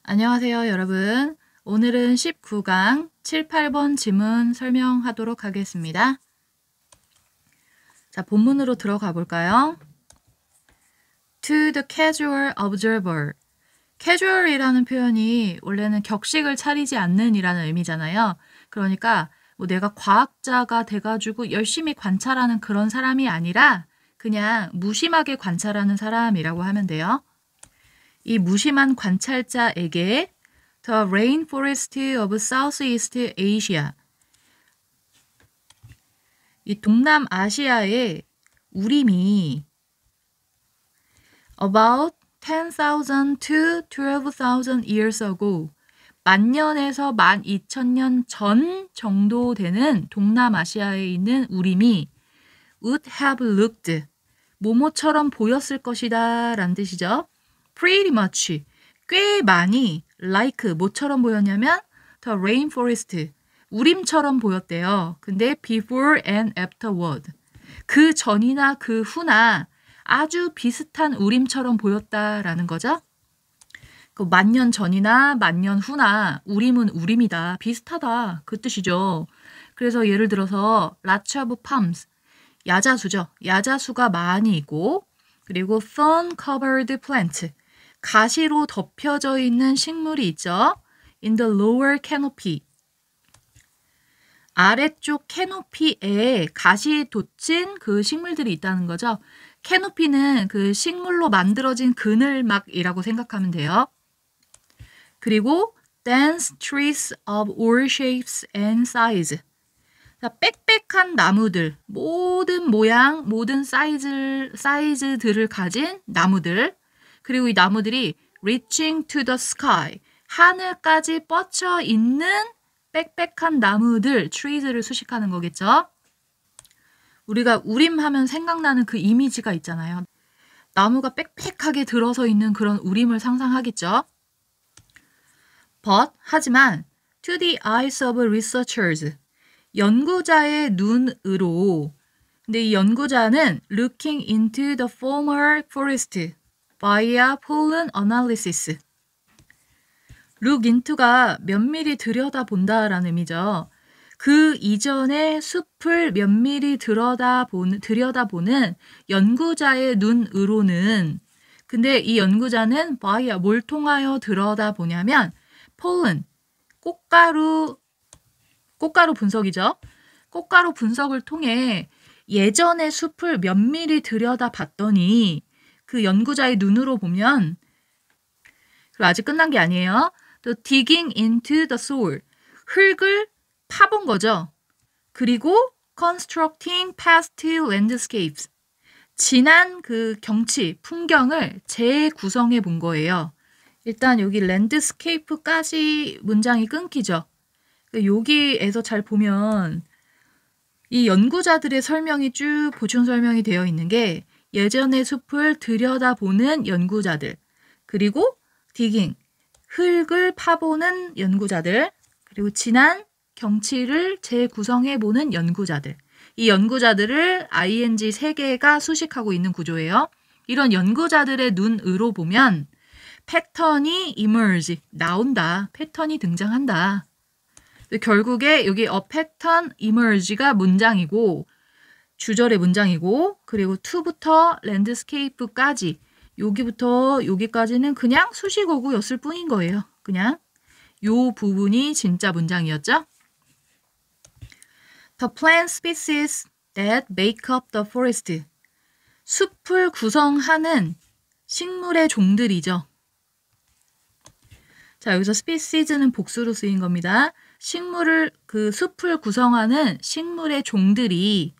안녕하세요, 여러분. 오늘은 19강 7, 8번 지문 설명하도록 하겠습니다. 자, 본문으로 들어가 볼까요? To the casual observer. casual이라는 표현이 원래는 격식을 차리지 않는 이라는 의미잖아요. 그러니까 뭐 내가 과학자가 돼가지고 열심히 관찰하는 그런 사람이 아니라 그냥 무심하게 관찰하는 사람이라고 하면 돼요. 이 무심한 관찰자에게 The Rainforest of Southeast Asia, 이 동남아시아의 우림이 about 10,000 to 12,000 years ago, 만년에서 12,000년 전 정도 되는 동남아시아에 있는 우림이 would have looked, 모모처럼 보였을 것이다 라는 뜻이죠. Pretty much, 꽤 많이 like, 뭐처럼 보였냐면 the rainforest, 우림처럼 보였대요. 근데 before and afterward, 그 전이나 그 후나 아주 비슷한 우림처럼 보였다라는 거죠. 그 만년 전이나 만년 후나 우림은 우림이다, 비슷하다, 그 뜻이죠. 그래서 예를 들어서 lots of palms, 야자수죠. 야자수가 많이 있고, 그리고 thorn covered plant, 가시로 덮여져 있는 식물이 있죠. In the lower canopy, 아래쪽 캐노피에 가시 돋친 그 식물들이 있다는 거죠. 캐노피는 그 식물로 만들어진 그늘막이라고 생각하면 돼요. 그리고 dense trees of all shapes and size, 빽빽한 나무들, 모든 모양, 모든 사이즈들을 가진 나무들, 그리고 이 나무들이 reaching to the sky, 하늘까지 뻗쳐 있는 빽빽한 나무들, trees를 수식하는 거겠죠. 우리가 우림하면 생각나는 그 이미지가 있잖아요. 나무가 빽빽하게 들어서 있는 그런 우림을 상상하겠죠. But, 하지만 to the eyes of researchers, 연구자의 눈으로, 근데 이 연구자는 looking into the former forest via pollen analysis. look into가 면밀히 들여다본다라는 의미죠. 그 이전의 숲을 면밀히 들여다보는 연구자의 눈으로는, 근데 이 연구자는 via, 뭘 통하여 들여다보냐면 pollen, 꽃가루 분석이죠. 꽃가루 분석을 통해 예전의 숲을 면밀히 들여다봤더니 그 연구자의 눈으로 보면, 그리고 아직 끝난 게 아니에요. The digging into the soil, 흙을 파본 거죠. 그리고 constructing past landscapes, 지난 그 경치, 풍경을 재구성해 본 거예요. 일단 여기 landscape까지 문장이 끊기죠. 여기에서 잘 보면 이 연구자들의 설명이 쭉 보충 설명이 되어 있는 게 예전의 숲을 들여다보는 연구자들, 그리고 digging, 흙을 파보는 연구자들, 그리고 지난 경치를 재구성해보는 연구자들. 이 연구자들을 ing 3개가 수식하고 있는 구조예요. 이런 연구자들의 눈으로 보면 패턴이 emerge, 나온다, 패턴이 등장한다. 결국에 여기 a pattern emerge가 문장이고, 주절의 문장이고, 그리고 to부터 landscape까지, 여기부터 여기까지는 그냥 수식어구였을 뿐인 거예요. 그냥 요 부분이 진짜 문장이었죠. The plant species that make up the forest, 숲을 구성하는 식물의 종들이죠. 자, 여기서 species는 복수로 쓰인 겁니다. 그 숲을 구성하는 식물의 종들이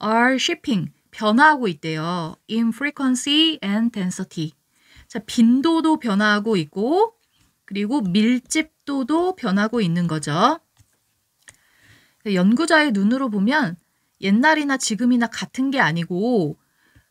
are shifting, 변화하고 있대요. in frequency and density. 자, 빈도도 변화하고 있고, 그리고 밀집도도 변하고 있는 거죠. 연구자의 눈으로 보면 옛날이나 지금이나 같은 게 아니고,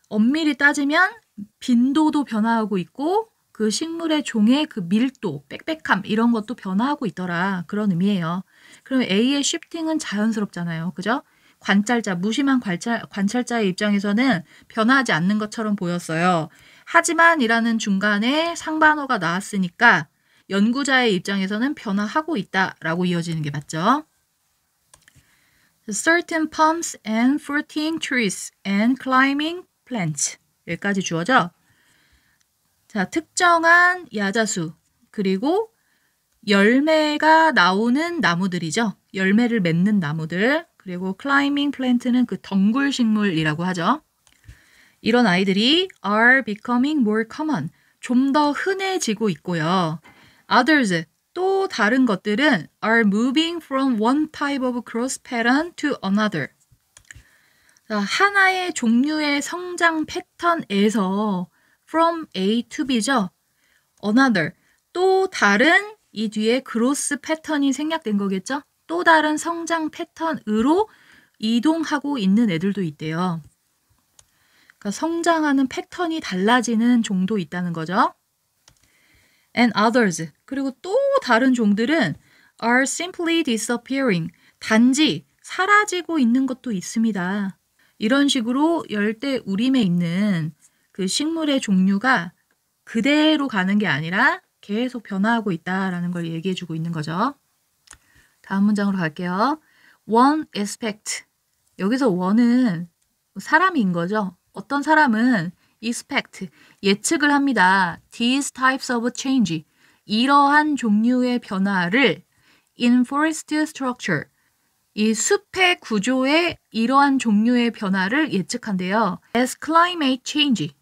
엄밀히 따지면 빈도도 변화하고 있고, 그 식물의 종의 그 밀도, 빽빽함, 이런 것도 변화하고 있더라, 그런 의미예요. 그럼 A의 shifting은 자연스럽잖아요. 그죠? 관찰자, 무심한 관찰자의 입장에서는 변하지 않는 것처럼 보였어요. 하지만 이라는 중간에 상반어가 나왔으니까 연구자의 입장에서는 변화하고 있다라고 이어지는 게 맞죠. Certain palms and fruiting trees and climbing plants. 여기까지 주어져. 자, 특정한 야자수 그리고 열매가 나오는 나무들이죠. 열매를 맺는 나무들. 그리고 climbing plant는 그 덩굴 식물이라고 하죠. 이런 아이들이 are becoming more common. 좀 더 흔해지고 있고요. Others, 또 다른 것들은 are moving from one type of growth pattern to another. 자, 하나의 종류의 성장 패턴에서 from A to B죠. Another, 또 다른 이 뒤에 growth 패턴이 생략된 거겠죠. 또 다른 성장 패턴으로 이동하고 있는 애들도 있대요. 그러니까 성장하는 패턴이 달라지는 종도 있다는 거죠. And others, 그리고 또 다른 종들은 are simply disappearing, 단지 사라지고 있는 것도 있습니다. 이런 식으로 열대 우림에 있는 그 식물의 종류가 그대로 가는 게 아니라 계속 변화하고 있다라는 걸 얘기해주고 있는 거죠. 다음 문장으로 갈게요. One expect. 여기서 one은 사람인 거죠. 어떤 사람은 expect, 예측을 합니다. These types of change, 이러한 종류의 변화를 in forest structure, 이 숲의 구조의 이러한 종류의 변화를 예측한대요. As climate change,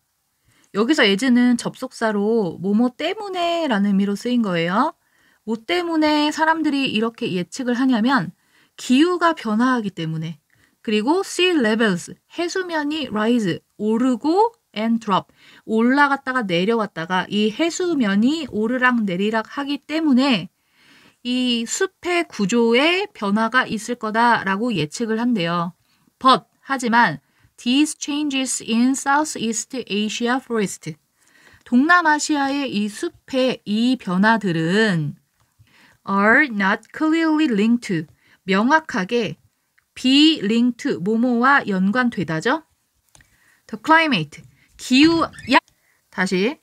여기서 as는 접속사로 뭐뭐 때문에 라는 의미로 쓰인 거예요. 뭐 때문에 사람들이 이렇게 예측을 하냐면 기후가 변화하기 때문에, 그리고 sea levels, 해수면이 rise, 오르고 and drop, 올라갔다가 내려왔다가 이 해수면이 오르락 내리락 하기 때문에 이 숲의 구조에 변화가 있을 거다라고 예측을 한대요. But, 하지만 these changes in Southeast Asia forest, 동남아시아의 이 숲의 이 변화들은 are not clearly linked to, 명확하게 be linked to, 뭐뭐와 연관되다죠. The climate, 다시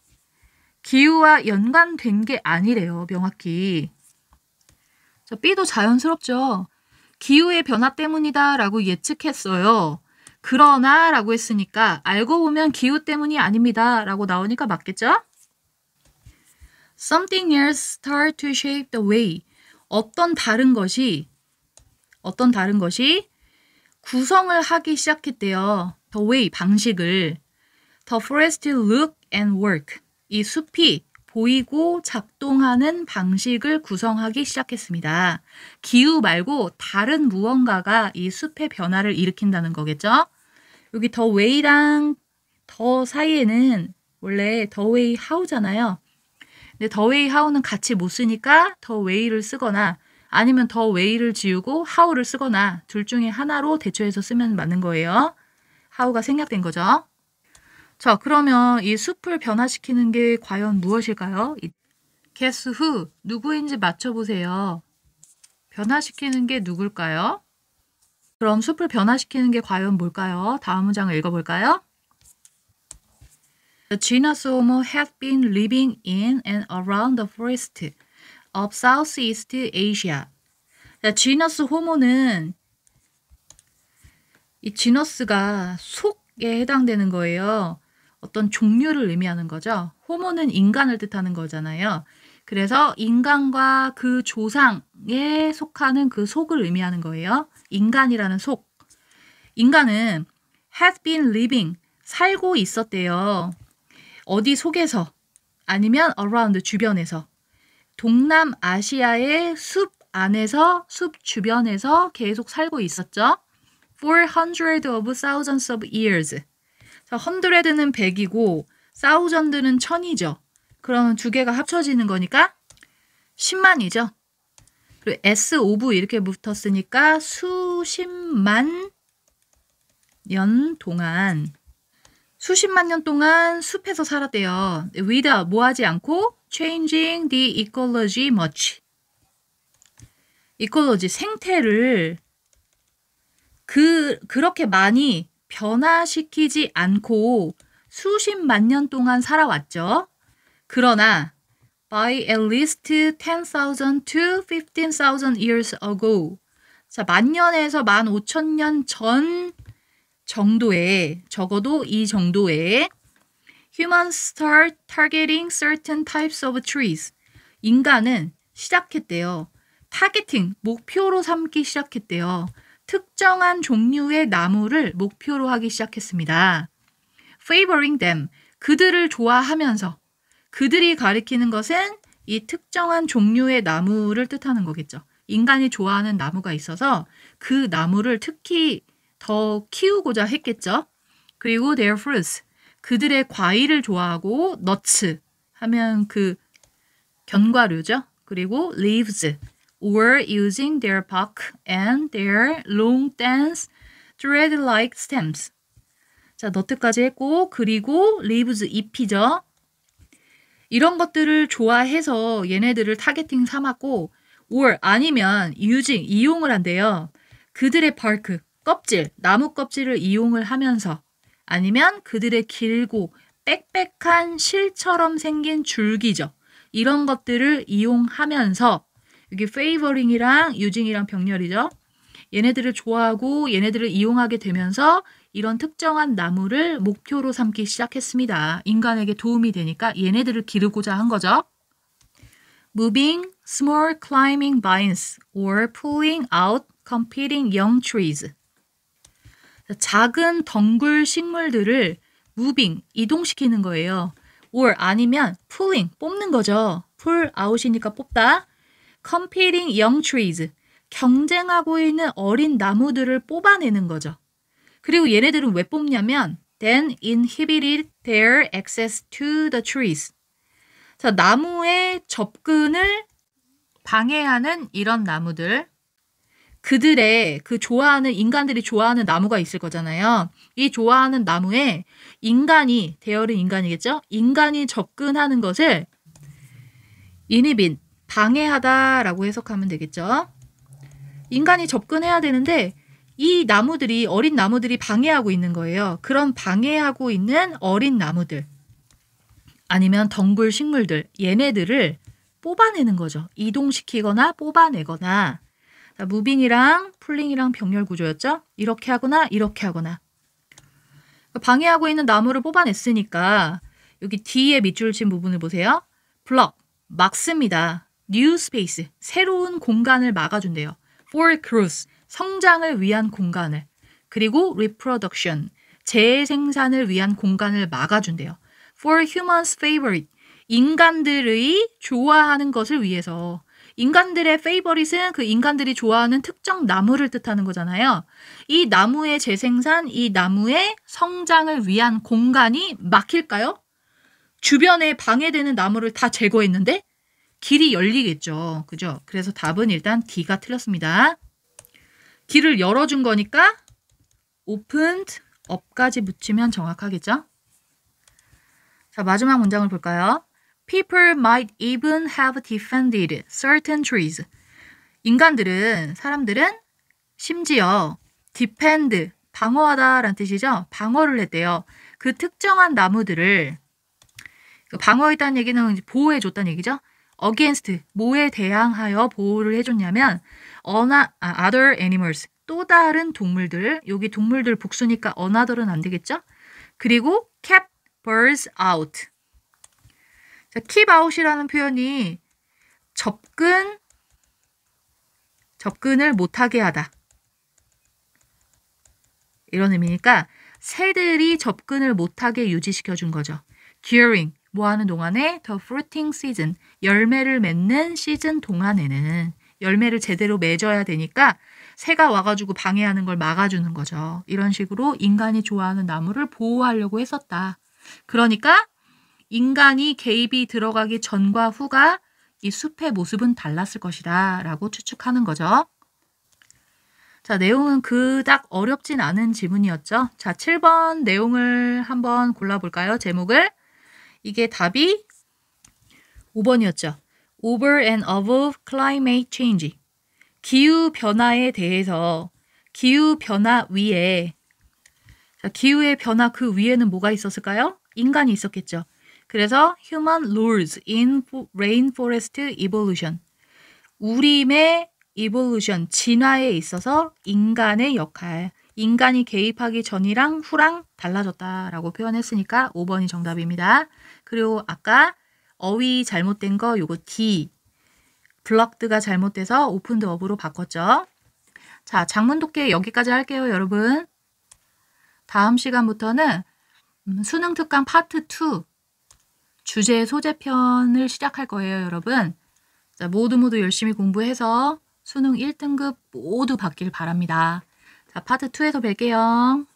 기후와 연관된 게 아니래요. 명확히. 자, B도 자연스럽죠. 기후의 변화 때문이다 라고 예측했어요. 그러나 라고 했으니까 알고 보면 기후 때문이 아닙니다 라고 나오니까 맞겠죠? Something else start to shape the way. 어떤 다른 것이 구성을 하기 시작했대요. The way, 방식을. The forest look and work. 이 숲이 보이고 작동하는 방식을 구성하기 시작했습니다. 기후 말고 다른 무언가가 이 숲의 변화를 일으킨다는 거겠죠? 여기 the way랑 the 사이에는 원래 the way how잖아요. 근데 the way how는 같이 못 쓰니까 the way를 쓰거나 아니면 the way를 지우고 how를 쓰거나 둘 중에 하나로 대처해서 쓰면 맞는 거예요. how가 생략된 거죠. 자, 그러면 이 숲을 변화시키는 게 과연 무엇일까요? Guess who? 누구인지 맞춰보세요. 변화시키는 게 누굴까요? 그럼 숲을 변화시키는 게 과연 뭘까요? 다음 문장을 읽어볼까요? The genus Homo had been living in and around the forest of Southeast Asia. 자, genus Homo는 이 지너스가 속에 해당되는 거예요. 어떤 종류를 의미하는 거죠. 호모는 인간을 뜻하는 거잖아요. 그래서 인간과 그 조상에 속하는 그 속을 의미하는 거예요. 인간이라는 속. 인간은 had been living, 살고 있었대요. 어디 속에서? 아니면 around, 주변에서. 동남아시아의 숲 안에서, 숲 주변에서 계속 살고 있었죠. For hundreds of thousands of years. 자, hundred는 100이고 thousand는 1000이죠. 그러면 두 개가 합쳐지는 거니까 10만이죠. 그리고 S of 이렇게 붙었으니까 수십만 년 동안 숲에서 살았대요. without, 뭐하지 않고 changing the ecology much. 이콜로지, 생태를 그렇게 많이 변화시키지 않고 수십만 년 동안 살아왔죠. 그러나 by at least 10,000 to 15,000 years ago. 자, 만년에서 15,000년 전 정도에, 적어도 이 정도에 humans start targeting certain types of trees. 인간은 시작했대요. 타겟팅, 목표로 삼기 시작했대요. 특정한 종류의 나무를 목표로 하기 시작했습니다. favoring them, 그들을 좋아하면서, 그들이 가리키는 것은 이 특정한 종류의 나무를 뜻하는 거겠죠. 인간이 좋아하는 나무가 있어서 그 나무를 특히 더 키우고자 했겠죠. 그리고 their fruits, 그들의 과일을 좋아하고 nuts 하면 그 견과류죠. 그리고 leaves, were using their bark and their long dense thread-like stems. 자, 너트까지 했고, 그리고 leaves, 잎이죠. 이런 것들을 좋아해서 얘네들을 타겟팅 삼았고, or 아니면 using, 이용을 한대요. 그들의 bark, 껍질, 나무 껍질을 이용을 하면서, 아니면 그들의 길고 빽빽한 실처럼 생긴 줄기죠. 이런 것들을 이용하면서, 여기 favoring이랑 using이랑 병렬이죠. 얘네들을 좋아하고 얘네들을 이용하게 되면서 이런 특정한 나무를 목표로 삼기 시작했습니다. 인간에게 도움이 되니까 얘네들을 기르고자 한 거죠. Moving small climbing vines or pulling out competing young trees. 작은 덩굴 식물들을 moving, 이동시키는 거예요. or 아니면 pulling, 뽑는 거죠. pull out이니까 뽑다. competing young trees, 경쟁하고 있는 어린 나무들을 뽑아내는 거죠. 그리고 얘네들은 왜 뽑냐면 then inhibited their access to the trees. 자, 나무의 접근을 방해하는 이런 나무들, 그들의 그 좋아하는, 인간들이 좋아하는 나무가 있을 거잖아요. 이 좋아하는 나무에 인간이, 대열은 인간이겠죠? 인간이 접근하는 것을 inhibit, 방해하다라고 해석하면 되겠죠. 인간이 접근해야 되는데 이 나무들이, 어린 나무들이 방해하고 있는 거예요. 그런 방해하고 있는 어린 나무들 아니면 덩굴 식물들, 얘네들을 뽑아내는 거죠. 이동시키거나 뽑아내거나. 자, 무빙이랑 풀링이랑 병렬 구조였죠. 이렇게 하거나 이렇게 하거나. 방해하고 있는 나무를 뽑아냈으니까 여기 D에 밑줄 친 부분을 보세요. block, 막습니다. new space, 새로운 공간을 막아준대요. for growth, 성장을 위한 공간을. 그리고 reproduction, 재생산을 위한 공간을 막아준대요. for humans favorite, 인간들의 좋아하는 것을 위해서. 인간들의 favorite은 그 인간들이 좋아하는 특정 나무를 뜻하는 거잖아요. 이 나무의 재생산, 이 나무의 성장을 위한 공간이 막힐까요? 주변에 방해되는 나무를 다 제거했는데 길이 열리겠죠. 그죠? 그래서 답은 일단 D가 틀렸습니다. 길을 열어준 거니까 opened up까지 붙이면 정확하겠죠? 자, 마지막 문장을 볼까요? People might even have defended certain trees. 인간들은, 사람들은 심지어 defend, 방어하다라는 뜻이죠. 방어를 했대요. 그 특정한 나무들을, 방어했다는 얘기는 보호해줬다는 얘기죠. against, 뭐에 대항하여 보호를 해줬냐면 other animals, 또 다른 동물들, 여기 동물들 복수니까 another은 안 되겠죠? 그리고 kept birds out. 자, keep out이라는 표현이 접근을 못하게 하다. 이런 의미니까 새들이 접근을 못하게 유지시켜준 거죠. during, 뭐 하는 동안에 the fruiting season, 열매를 맺는 시즌 동안에는 열매를 제대로 맺어야 되니까 새가 와가지고 방해하는 걸 막아주는 거죠. 이런 식으로 인간이 좋아하는 나무를 보호하려고 했었다. 그러니까 인간이 개입이 들어가기 전과 후가 이 숲의 모습은 달랐을 것이다 라고 추측하는 거죠. 자, 내용은 그닥 어렵진 않은 지문이었죠. 자, 7번 내용을 한번 골라볼까요? 제목을. 이게 답이 5번이었죠. Over and above climate change. 기후변화에 대해서, 기후변화 위에, 자, 기후의 변화 그 위에는 뭐가 있었을까요? 인간이 있었겠죠. 그래서 human roles in rainforest evolution. 우림의 evolution, 진화에 있어서 인간의 역할. 인간이 개입하기 전이랑 후랑 달라졌다라고 표현했으니까 5번이 정답입니다. 그리고 아까 어휘 잘못된 거 요거 D. 블럭드가 잘못돼서 오픈드 업으로 바꿨죠. 자, 장문 독해 여기까지 할게요, 여러분. 다음 시간부터는 수능 특강 파트 2 주제 소재편을 시작할 거예요, 여러분. 자, 모두 열심히 공부해서 수능 1등급 모두 받길 바랍니다. 자, 파트 2에서 뵐게요.